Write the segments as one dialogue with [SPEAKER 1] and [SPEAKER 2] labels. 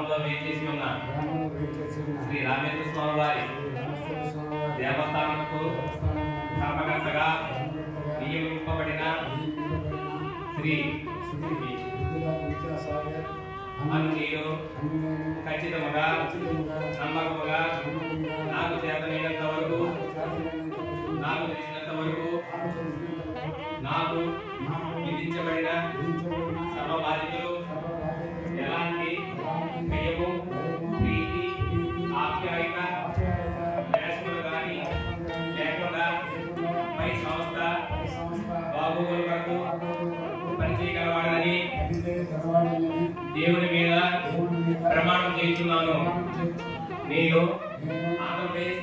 [SPEAKER 1] గ్రామంలో వేచేసి ఉన్న శ్రీ రామేశ్వర స్వామి వారి దేవస్థానకు ధర్మకర్తగా నియమింపబడిన శ్రీ అన్నియు ఖచ్చితముగా నమ్మకముగా నాకు చేతనైనంత వరకు నాకు తెలిసినంత వరకు నాకు విధించబడిన సర్వ బాధ్యతలు ఎలాంటి భయము ప్రీతి ఆప్యాయత నేషనల్ కానీ లేకుండా పై సంస్థ బాగోగుల కొరకు పనిచేయగలవాడని దేవుని మీద ప్రమాణం చేస్తున్నాను. నేను ఆంధ్రప్రదేశ్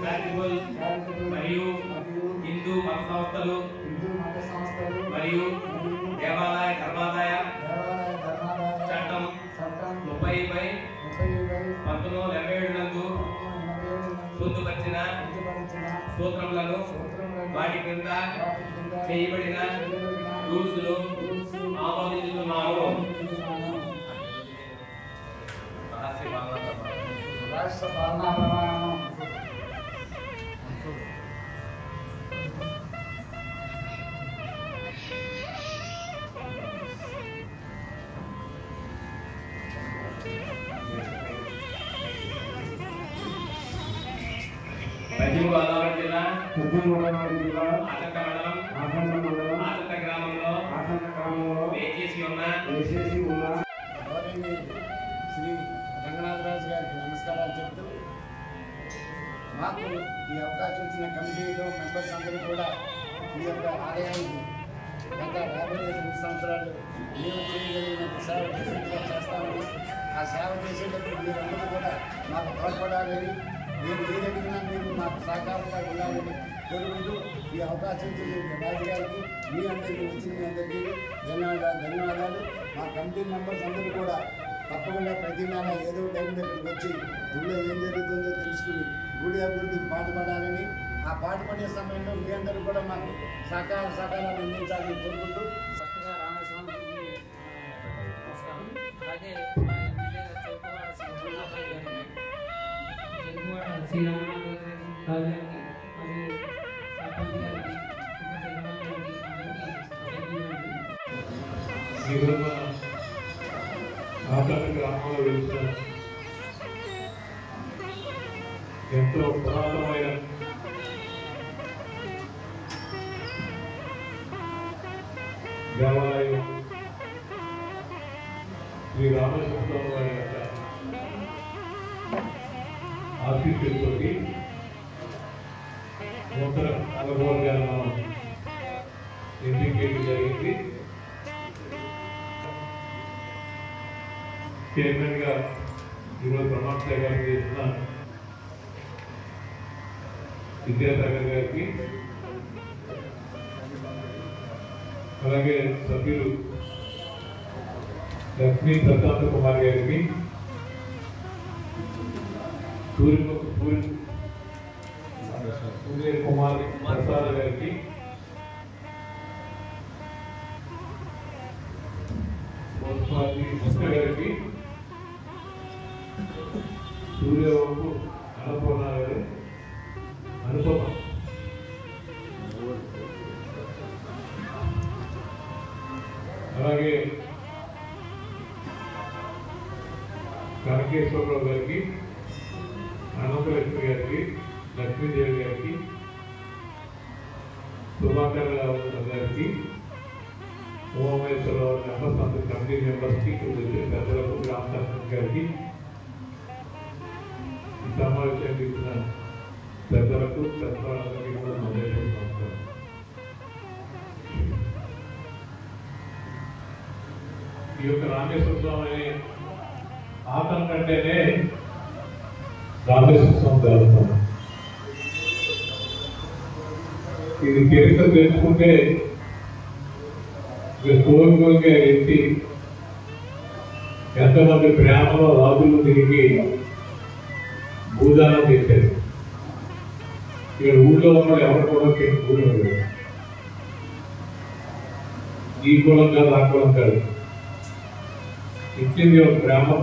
[SPEAKER 1] చారిటబుల్ మరియు హిందూ మత సంస్థలు మరియు దేవాలయ ధర్మాదాయ చట్టం 30/1987 నందు పొందుపరిచిన సూత్రములను వాటి క్రింద చేయబడిన రూల్స్ను ఆమోదిస్తున్నాను. పశ్చిమ గోదావరి జిల్లా ఆచంట గ్రామంలో వేచేసి ఉన్న
[SPEAKER 2] శ్రీ రంగనాథరాజు గారికి నమస్కారాలు చెప్తూ మాకు ఈ అవకాశం ఇచ్చిన కమిటీలో మెంబర్స్ అందరూ కూడా ఈ యొక్క ఆలయానికి గత 58 సంవత్సరాలు మేము చేయగలిగినంత సేవ చేస్తామని ఆ సేవ చేసేటప్పుడు మీరందరూ కూడా మాకు తోడ్పడాలని మేము ఏదడిగినా మీరు మాకు సహకారంగా ఉండాలని కోరుకుంటూ ఈ అవకాశం ఇచ్చిన రాజుగారికి మీ అందరికీ వచ్చిన మీ అందరికీ ధన్యవాదాలు. మా కమిటీ మెంబర్స్ అందరూ కూడా తప్పకుండా ప్రతి నెల ఏదో టైం దగ్గరికి వచ్చి గుడిలో ఏం జరుగుతుందో తెలుసుకుని గుడి అభివృద్ధికి పాటుపడాలని ఆ పాటుపడే సమయంలో మీ అందరూ కూడా మాకు సహకారాలు అందించాలని కోరుకుంటూ
[SPEAKER 3] ఫస్ట్గా రామస్వామికి నమస్కారం. అలాగే
[SPEAKER 4] గ్రామంలో వెళ్తున్న ఎంతో పురాతనమైన దేవాలయం శ్రీ రామేశ్వర స్వామి వారి యొక్క ఆశీస్సులతో నూతన అనుభవాలను మనం ఎంపిక జరిగింది. చైర్మన్ గా ఈరోజు ప్రమాణ స్వీకారం చేసిన విద్యాసాగర్ గారికి, అలాగే సభ్యులు లక్ష్మీ ప్రశాంత్ కుమార్ గారికి, సూర్య కుమార్ ప్రసాద్ గారికి, గారికి, సూర్యబాబు అన్నపూర్ణ గారు, అనుపమ, అలాగే కనకేశ్వరరావు గారికి, అనంతలక్ష్మి గారికి, లక్ష్మీదేవి గారికి, సుభాకర్ గారికి, ఉమామేశ్వరరావు మెంబర్స్ అందరి కమిటీ మెంబర్స్కి, పెద్దలకు, గ్రామ సర్పంచ్ గారికి, ఈ సమావేశానికి ఇచ్చిన పెద్దలకు పెద్దలందరికీ కూడా నమస్కారం. ఈ యొక్క రామేశ్వర స్వామి అనే ఆతనం కంటేనే రామేశ్వర స్వామి దేవస్థానం. ఇది చరిత్ర తెలుసుకుంటే కోరికోరిగా ఎత్తి ఎంతమంది ప్రేమలో రాజులు తిరిగి భూదానం చేశారు. ఇక్కడ ఊళ్ళో ఉన్న ఎవరు కూడా ఊరు ఈ కులం కాదు, ఆ కులం కాదు, ఇచ్చింది ఒక గ్రామం,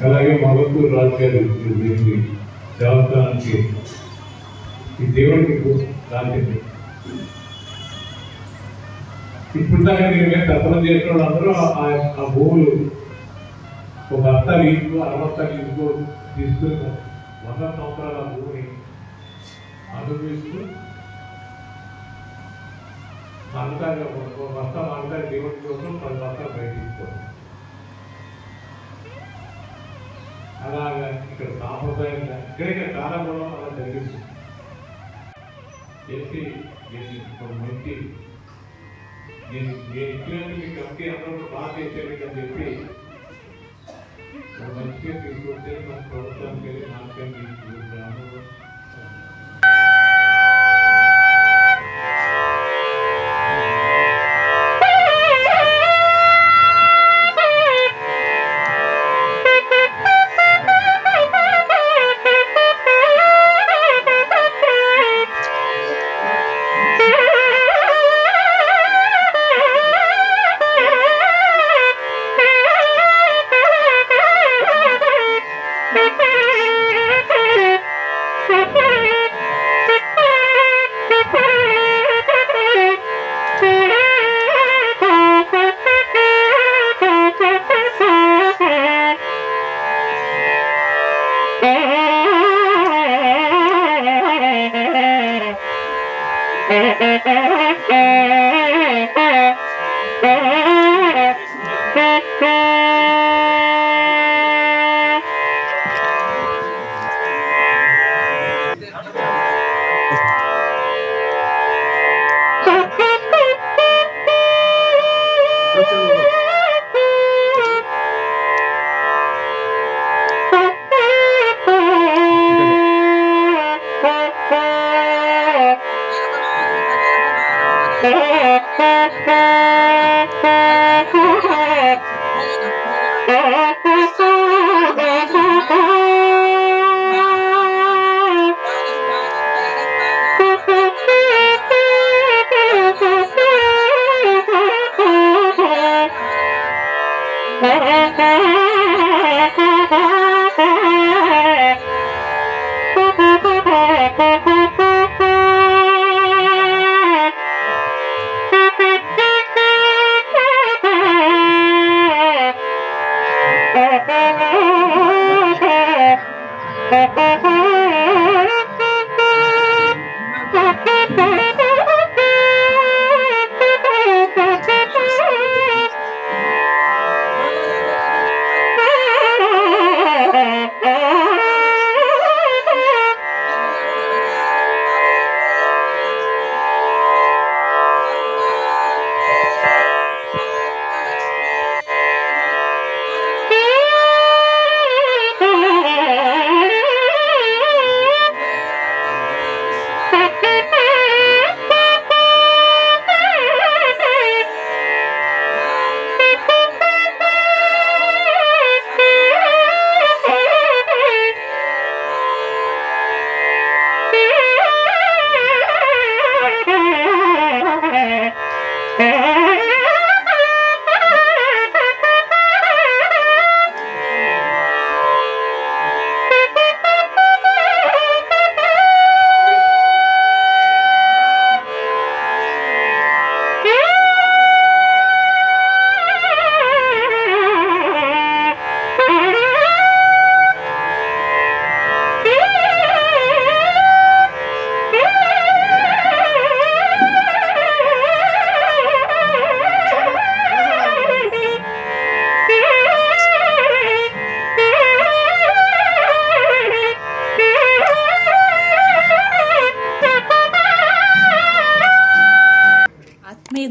[SPEAKER 4] అలాగే మగతూరు రాజు గారు దీనికి దేవస్థానానికి ఈ దేవుడికి రాసింది. ఇప్పుడు దాకా దీని మీద దర్శనం చేసిన వాళ్ళందరూ ఆ భూములు ఒక బస్తా ఇంకో 60 ఇంకో తీసుకుని 100 సంవత్సరాల భూమిని అనుభవిస్తూ మానతాగా ఒక బస్తా మానతా దేవుడి కోసం 10 బస్తాలు బయట తీసుకోవాలి. అలాగా ఇక్కడ సాంప్రదాయంగా ఇక్కడ కాలంలో అలా జరిగింది చేసి మంచి నేను ఇచ్చినందుకు మీ కమిటీ అందరూ బాగా చేసేది అని చెప్పి మంచిగా తీసుకొస్తే మన ప్రభుత్వానికి వెళ్ళి నాకండి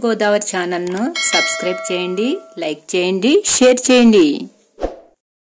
[SPEAKER 5] గోదావరి ఛానల్ను సబ్స్క్రైబ్ చేయండి, లైక్ చేయండి, షేర్ చేయండి.